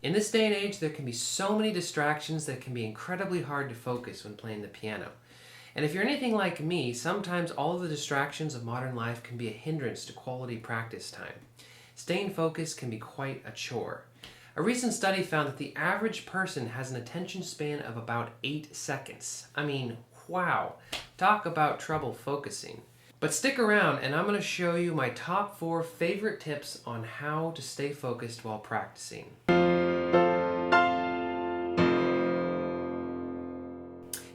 In this day and age, there can be so many distractions that it can be incredibly hard to focus when playing the piano. And if you're anything like me, sometimes all of the distractions of modern life can be a hindrance to quality practice time. Staying focused can be quite a chore. A recent study found that the average person has an attention span of about 8 seconds. I mean, wow, talk about trouble focusing. But stick around and I'm going to show you my top 4 favorite tips on how to stay focused while practicing.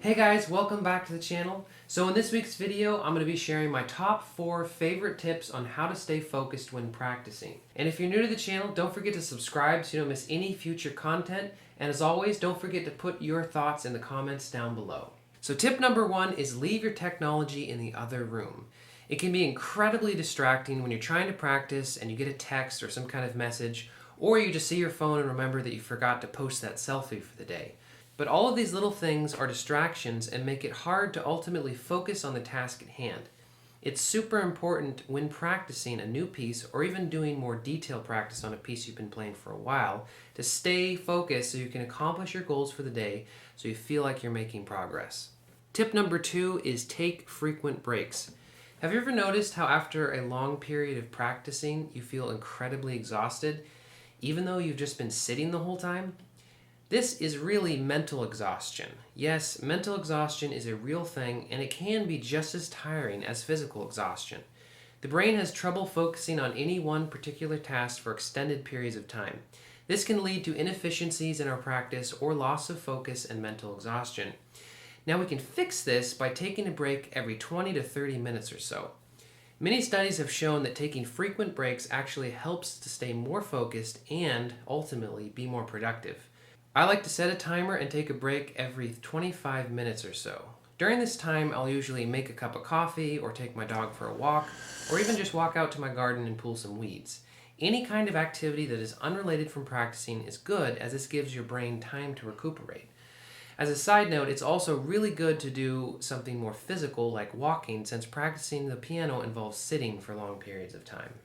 Hey guys, welcome back to the channel. So in this week's video, I'm going to be sharing my top 4 favorite tips on how to stay focused when practicing. And if you're new to the channel, don't forget to subscribe so you don't miss any future content. And as always, don't forget to put your thoughts in the comments down below. So tip number 1 is leave your technology in the other room. It can be incredibly distracting when you're trying to practice and you get a text or some kind of message, or you just see your phone and remember that you forgot to post that selfie for the day. But all of these little things are distractions and make it hard to ultimately focus on the task at hand. It's super important when practicing a new piece or even doing more detailed practice on a piece you've been playing for a while to stay focused so you can accomplish your goals for the day so you feel like you're making progress. Tip number 2 is take frequent breaks. Have you ever noticed how after a long period of practicing you feel incredibly exhausted even though you've just been sitting the whole time? This is really mental exhaustion. Yes, mental exhaustion is a real thing and it can be just as tiring as physical exhaustion. The brain has trouble focusing on any one particular task for extended periods of time. This can lead to inefficiencies in our practice or loss of focus and mental exhaustion. Now we can fix this by taking a break every 20 to 30 minutes or so. Many studies have shown that taking frequent breaks actually helps to stay more focused and ultimately be more productive. I like to set a timer and take a break every 25 minutes or so. During this time, I'll usually make a cup of coffee or take my dog for a walk, or even just walk out to my garden and pull some weeds. Any kind of activity that is unrelated from practicing is good, as this gives your brain time to recuperate. As a side note, it's also really good to do something more physical like walking, since practicing the piano involves sitting for long periods of time.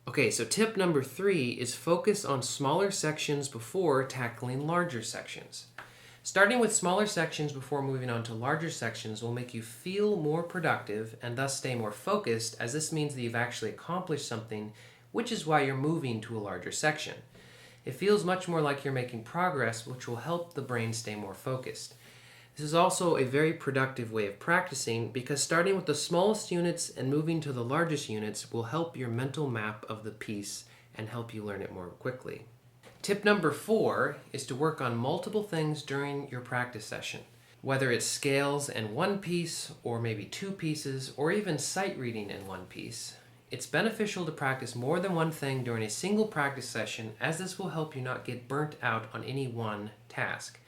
Okay, so tip number 3 is focus on smaller sections before tackling larger sections. Starting with smaller sections before moving on to larger sections will make you feel more productive and thus stay more focused, as this means that you've actually accomplished something, which is why you're moving to a larger section. It feels much more like you're making progress, which will help the brain stay more focused. This is also a very productive way of practicing because starting with the smallest units and moving to the largest units will help your mental map of the piece and help you learn it more quickly. Tip number 4 is to work on multiple things during your practice session. Whether it's scales in one piece or maybe 2 pieces or even sight reading in one piece, it's beneficial to practice more than one thing during a single practice session, as this will help you not get burnt out on any one task.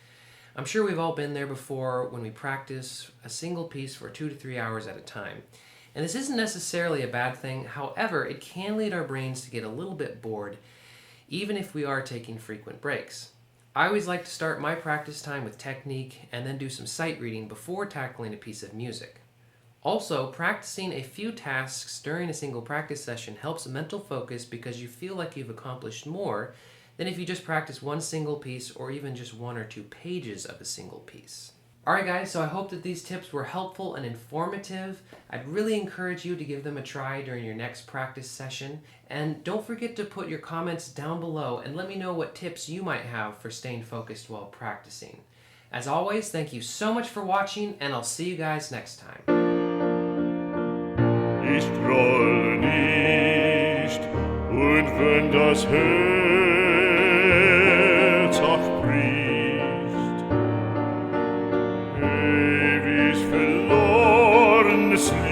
I'm sure we've all been there before when we practice a single piece for 2 to 3 hours at a time. And this isn't necessarily a bad thing, however, it can lead our brains to get a little bit bored, even if we are taking frequent breaks. I always like to start my practice time with technique and then do some sight reading before tackling a piece of music. Also, practicing a few tasks during a single practice session helps mental focus because you feel like you've accomplished more than if you just practice one single piece or even just 1 or 2 pages of a single piece. Alright guys, so I hope that these tips were helpful and informative. I'd really encourage you to give them a try during your next practice session. And don't forget to put your comments down below and let me know what tips you might have for staying focused while practicing. As always, thank you so much for watching and I'll see you guys next time. Ich trolle nicht, und wenn das Herz auch bricht, ewig verlorenes Lied.